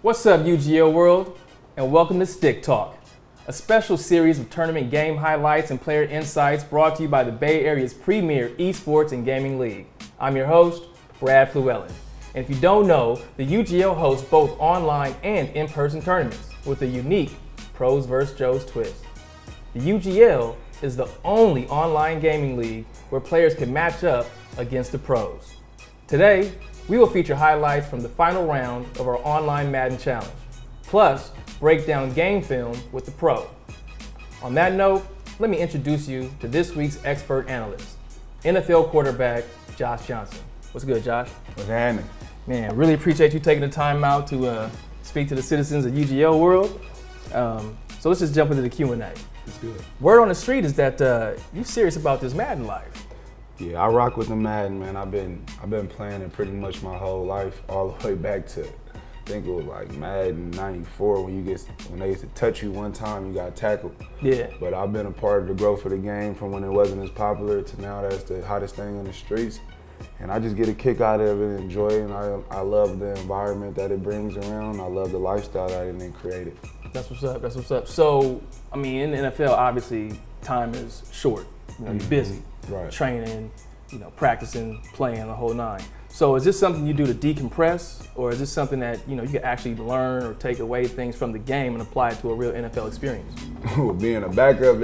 What's up, UGL world, and welcome to StickTalk, a special series of tournament game highlights and player insights brought to you by the Bay Area's premier esports and gaming league. I'm your host, Brad Fluellen. And if you don't know, the UGL hosts both online and in-person tournaments with a unique pros vs. Joes twist. The UGL is the only online gaming league where players can match up against the pros. Today, we will feature highlights from the final round of our online Madden challenge, plus break down game film with the pro. On that note, let me introduce you to this week's expert analyst, NFL quarterback Josh Johnson. What's good, Josh? What's happening? Man, really appreciate you taking the time out to speak to the citizens of UGL world. So let's just jump into the Q&A. It's good. Word on the street is that you're serious about this Madden life. Yeah, I rock with the Madden, man. I've been playing it pretty much my whole life, all the way back to, I think it was like Madden '94 when they used to touch you one time, you got tackled. Yeah. But I've been a part of the growth of the game from when it wasn't as popular to now that's the hottest thing in the streets. And I just get a kick out of it and enjoy it, and I love the environment that it brings around. I love the lifestyle that it created. That's what's up, that's what's up. So, I mean, in the NFL, obviously, time is short. You know, you're busy, right. Training, you know, practicing, playing, the whole nine. So is this something you do to decompress, or is this something that, you know, you can actually learn or take away things from the game and apply it to a real NFL experience? Being a backup,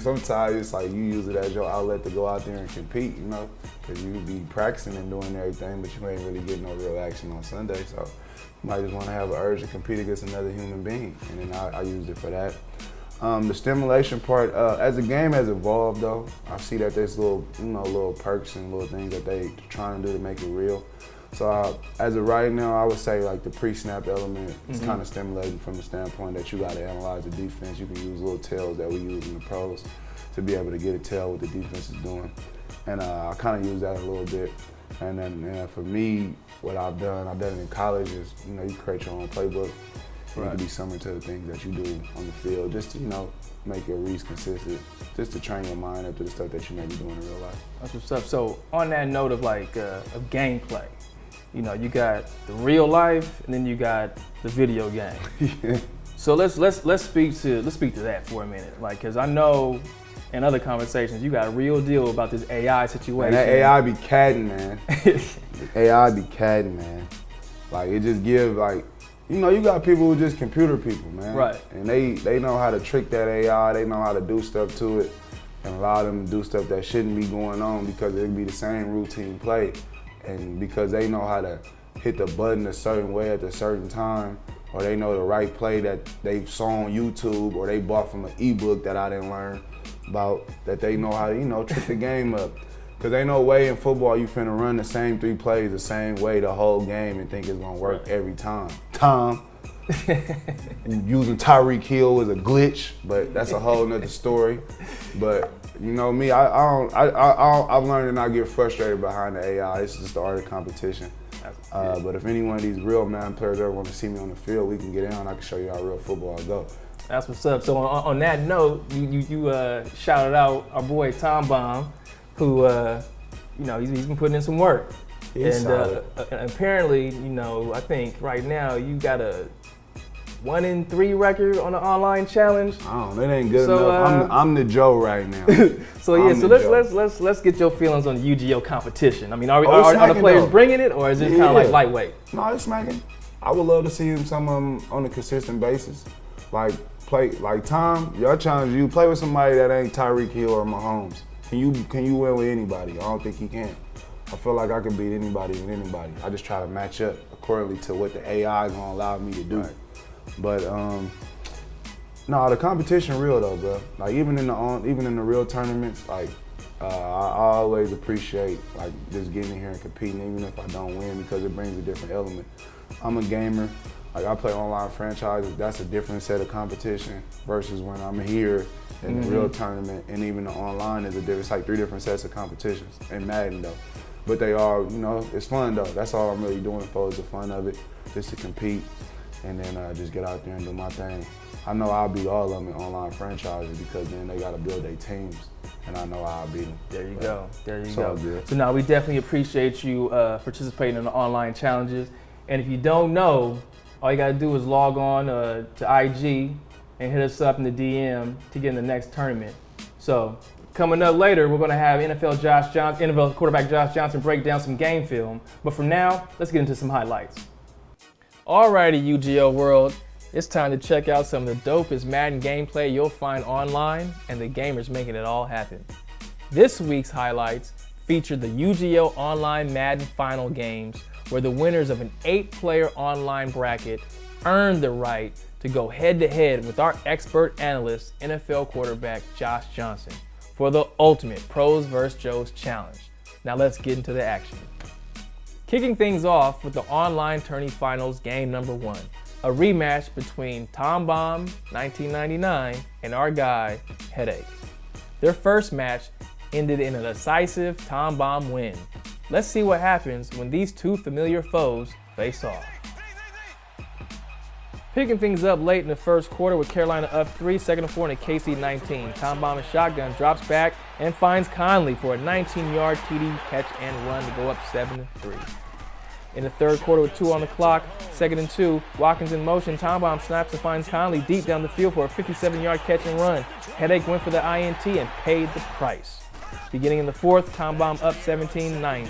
sometimes it's like you use it as your outlet to go out there and compete, you know, because you be practicing and doing everything, but you ain't really getting no real action on Sunday. So you might just want to have an urge to compete against another human being, and then I use it for that. The stimulation part, as the game has evolved though, I see that there's little perks and little things that they trying to do to make it real. So as of right now, I would say like the pre-snap element is kind of stimulating from the standpoint that you got to analyze the defense. You can use little tells that we use in the pros to be able to get a tell what the defense is doing. And I kind of use that a little bit. And then for me, what I've done it in college is, you know, you create your own playbook. Right. It could be similar to the things that you do on the field, just to, you know, make your reads consistent, just to train your mind up to the stuff that you may be doing in real life. That's what's up. So on that note of like of gameplay, you know, you got the real life and then you got the video game. Yeah. So let's speak to that for a minute, like, because I know in other conversations you got a real deal about this AI situation. And that AI be catting, man. AI be catting, man. Like it just give like. You know, you got people who just computer people, man. Right. And they know how to trick that AI, they know how to do stuff to it and allow them to do stuff that shouldn't be going on because it'd be the same routine play. And because they know how to hit the button a certain way at a certain time, or they know the right play that they saw on YouTube or they bought from an ebook that I didn't learn about, that they know how to, you know, trick the game up. Because ain't no way in football you finna run the same 3 plays the same way the whole game and think it's gonna work every time. Using Tyreek Hill is a glitch, but that's a whole nother story. But you know me, I've learned to not get frustrated behind the AI. It's just the art of competition. But if any one of these real Madden players ever want to see me on the field, we can get down. I can show you how real football go. That's what's up. So on that note, you shouted out our boy Tom Bomb, who you know, he's been putting in some work. And apparently, you know, I think right now you got a 1-3 record on the online challenge. Oh, that ain't good enough. I'm the Joe right now. So yeah, so let's get your feelings on the UGL competition. I mean, are the players bringing it, or is it kind of like lightweight? No, it's smacking. I would love to see some of them on a consistent basis. Like Tom, y'all challenge you play with somebody that ain't Tyreek Hill or Mahomes. Can you win with anybody? I don't think you can. I feel like I can beat anybody with anybody. I just try to match up accordingly to what the AI is gonna allow me to do. Right. But no, the competition real though, bro. Like even in the real tournaments, like I always appreciate like just getting in here and competing, even if I don't win, because it brings a different element. I'm a gamer. Like I play online franchises. That's a different set of competition versus when I'm here in the real tournament, and even the online is a different. It's like 3 different sets of competitions in Madden though. But they are, you know, it's fun though. That's all I'm really doing for is the fun of it, just to compete, and then just get out there and do my thing. I know I'll beat all of them in online franchises because then they got to build their teams, and I know I'll beat them. There you go. There you it's go. All good. So now we definitely appreciate you participating in the online challenges. And if you don't know, all you gotta do is log on to IG and hit us up in the DM to get in the next tournament. So coming up later, we're gonna have NFL quarterback Josh Johnson break down some game film. But for now, let's get into some highlights. Alrighty, UGL world, it's time to check out some of the dopest Madden gameplay you'll find online and the gamers making it all happen. This week's highlights feature the UGL Online Madden Final Games, where the winners of an 8-player online bracket earned the right to go head-to-head with our expert analyst, NFL quarterback Josh Johnson, for the ultimate Pros vs. Joes challenge. Now let's get into the action. Kicking things off with the online tourney finals game number 1, a rematch between Tom Bomb 1999 and our guy Headache. Their first match ended in a decisive Tom Bomb win. Let's see what happens when these two familiar foes face off. Picking things up late in the first quarter with Carolina up 3, 2nd and 4 in a KC-19. Tom Bomb and shotgun drops back and finds Conley for a 19-yard TD catch and run to go up 7-3. In the third quarter with 2 on the clock, 2nd and 2, Watkins in motion, Tom Bomb snaps and finds Conley deep down the field for a 57-yard catch and run. Headache went for the INT and paid the price. Beginning in the fourth, Tom Bomb up 17-9.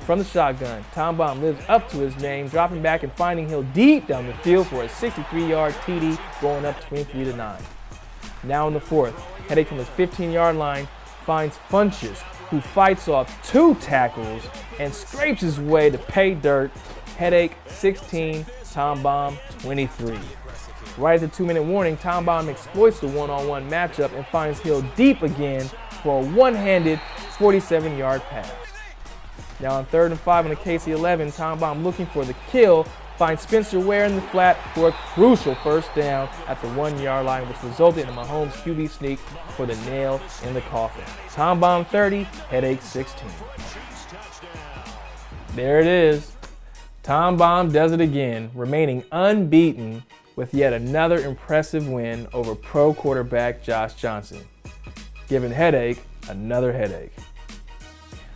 From the shotgun, Tom Bomb lives up to his name, dropping back and finding Hill deep down the field for a 63-yard TD, going up 23-9. Now in the fourth, Headache from his 15-yard line finds Funches, who fights off 2 tackles and scrapes his way to pay dirt. Headache 16, Tom Bomb 23. Right at the 2-minute warning, Tom Bomb exploits the one-on-one matchup and finds Hill deep again for a one-handed 47-yard pass. Now on 3rd and 5 on the KC-11, Tom Bomb looking for the kill finds Spencer Ware in the flat for a crucial first down at the 1-yard line, which resulted in a Mahomes QB sneak for the nail in the coffin. Tom Bomb 30, Headache 16. There it is. Tom Bomb does it again, remaining unbeaten with yet another impressive win over pro quarterback Josh Johnson, giving Headache another headache.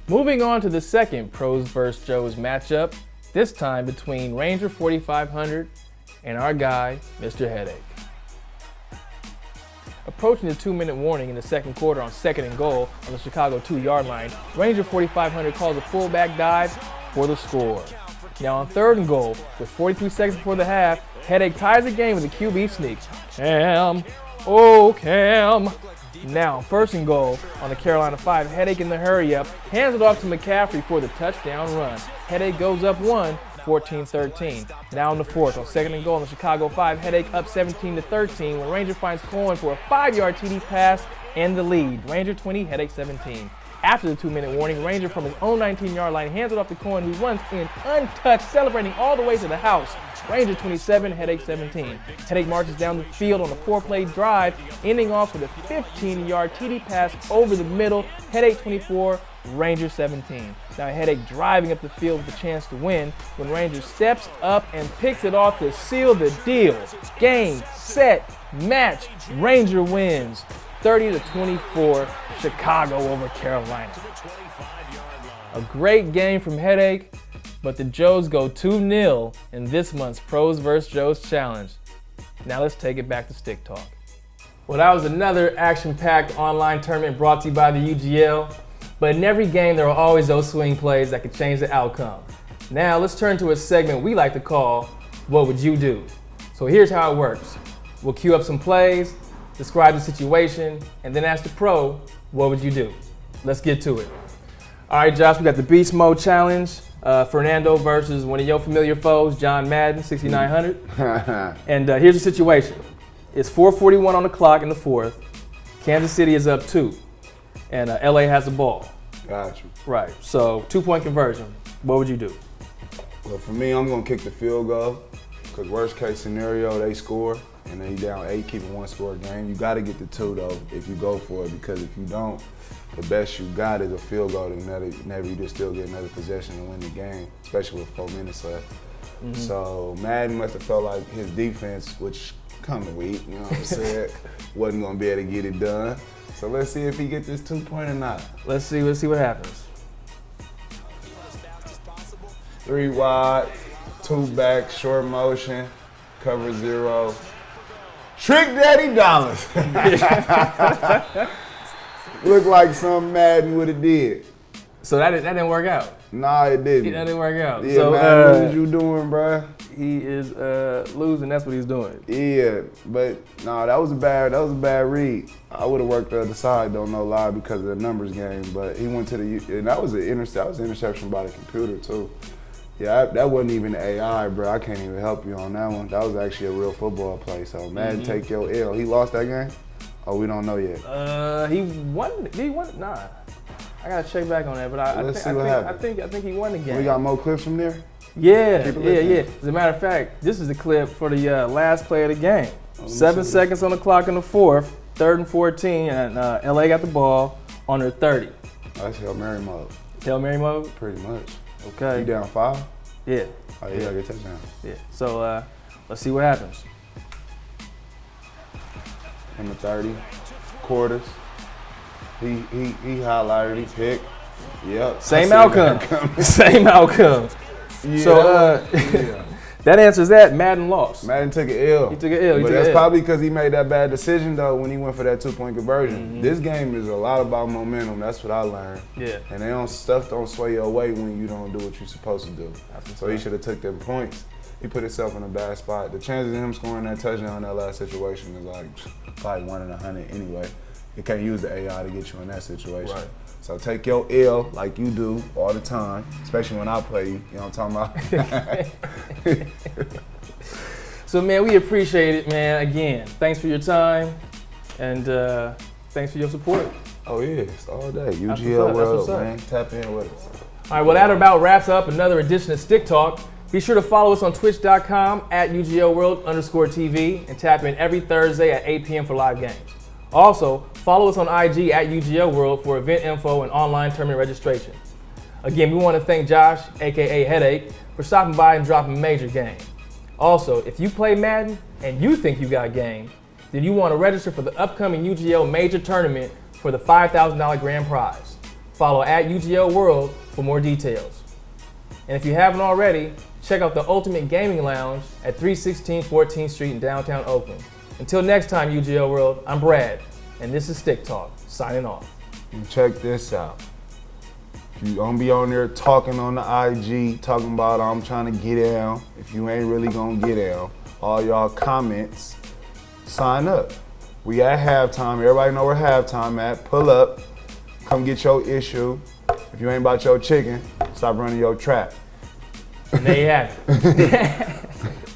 Moving on to the second Pros vs. Joes matchup, this time between Ranger 4500 and our guy, Mr. Headache. Approaching the 2-minute warning in the second quarter on 2nd and goal on the Chicago 2-yard line, Ranger 4500 calls a fullback dive for the score. Now on 3rd and goal, with 43 seconds before the half, Headache ties the game with a QB sneak. Cam, oh Cam. Now 1st and goal on the Carolina 5, Headache in the hurry up, hands it off to McCaffrey for the touchdown run. Headache goes up 1, 14-13. Now in the 4th, on 2nd and goal on the Chicago 5, Headache up 17-13 when Ranger finds Cohen for a 5-yard TD pass and the lead. Ranger 20, Headache 17. After the 2-minute warning, Ranger from his own 19-yard line hands it off to Cohen, who runs in untouched, celebrating all the way to the house. Ranger 27, Headache 17. Headache marches down the field on a 4-play drive, ending off with a 15-yard TD pass over the middle. Headache 24, Ranger 17. Now Headache driving up the field with a chance to win when Ranger steps up and picks it off to seal the deal. Game, set, match, Ranger wins. 30-24, Chicago over Carolina. A great game from Headache, but the Joes go 2-0 in this month's Pros vs. Joes challenge. Now let's take it back to StickTalk. Well, that was another action-packed online tournament brought to you by the UGL. But in every game, there are always those swing plays that could change the outcome. Now let's turn to a segment we like to call, What Would You Do? So here's how it works. We'll cue up some plays, describe the situation, and then ask the pro, what would you do? Let's get to it. All right, Josh, we got the Beast Mode Challenge. Fernando versus one of your familiar foes, John Madden, 6900. And here's the situation. It's 4:41 on the clock in the 4th. Kansas City is up 2, and LA has the ball. Got you. Right, so 2-point conversion. What would you do? Well, for me, I'm going to kick the field goal, because worst case scenario, they score. And then you down 8, keeping 1-score game. You got to get the 2 though if you go for it, because if you don't, the best you got is a field goal. Never you just still get another possession and win the game, especially with 4 minutes left. Mm-hmm. So Madden must have felt like his defense, which kind of weak, you know what I'm saying, wasn't going to be able to get it done. So let's see if he gets this 2-point or not. Let's see what happens. 3 wide, two back, short motion, cover 0. Trick Daddy Dollars. Look like something Madden would have did. So that didn't work out. Nah, it didn't. That didn't work out. Yeah, So man, what you doing, bruh? he is losing. That's what he's doing. Yeah, but nah, that was a bad read. I would have worked the other side, don't know lie, because of the numbers game. But he went to and that was an interception by the computer too. Yeah, that wasn't even AI, bro. I can't even help you on that one. That was actually a real football play. So Madden, take your L. He lost that game? Oh, we don't know yet. He won. Did he won? Nah. I gotta check back on that, but I think he won the game. We got more clips from there? Yeah. As a matter of fact, this is the clip for the last play of the game. 7 seconds on the clock in the fourth, 3rd and 14, and LA got the ball on their 30. That's Hail Mary mode. Hail Mary mode? Pretty much. Okay. You down 5? Yeah. Oh, yeah, gotta get touchdown. Yeah. So let's see what happens. In the 30, quarters. He highlighted, he picked. Yep. Same outcome. Same outcome. Yeah. So that answers that. Madden lost. Madden took an L. He took an L. But that's probably because he made that bad decision though when he went for that 2-point conversion. This game is a lot about momentum. That's what I learned. Yeah. And stuff don't sway your way when you don't do what you're supposed to do. So he should have took them points. He put himself in a bad spot. The chances of him scoring that touchdown in that last situation is like probably 1 in 100 anyway. You can't use the AI to get you in that situation. Right. So take your L like you do all the time, especially when I play you. You know what I'm talking about? So, man, we appreciate it, man. Again, thanks for your time, and thanks for your support. Oh, yeah, it's all day. UGL World, man. Tap in with us. All right, well, that about wraps up another edition of Stick Talk. Be sure to follow us on twitch.com at UGLWorld_TV and tap in every Thursday at 8 p.m. for live games. Also, follow us on IG at UGL World for event info and online tournament registration. Again, we want to thank Josh, aka Headache, for stopping by and dropping a major game. Also, if you play Madden and you think you got game, then you want to register for the upcoming UGL major tournament for the $5,000 grand prize. Follow at UGL World for more details. And if you haven't already, check out the Ultimate Gaming Lounge at 316 14th Street in downtown Oakland. Until next time, UGL World, I'm Brad, and this is Stick Talk, signing off. And check this out. If you gonna be on there talking on the IG, talking about I'm trying to get down, if you ain't really gonna get down, all y'all comments, sign up. We at halftime. Everybody know where halftime at. Pull up. Come get your issue. If you ain't about your chicken, stop running your trap. And there you have it.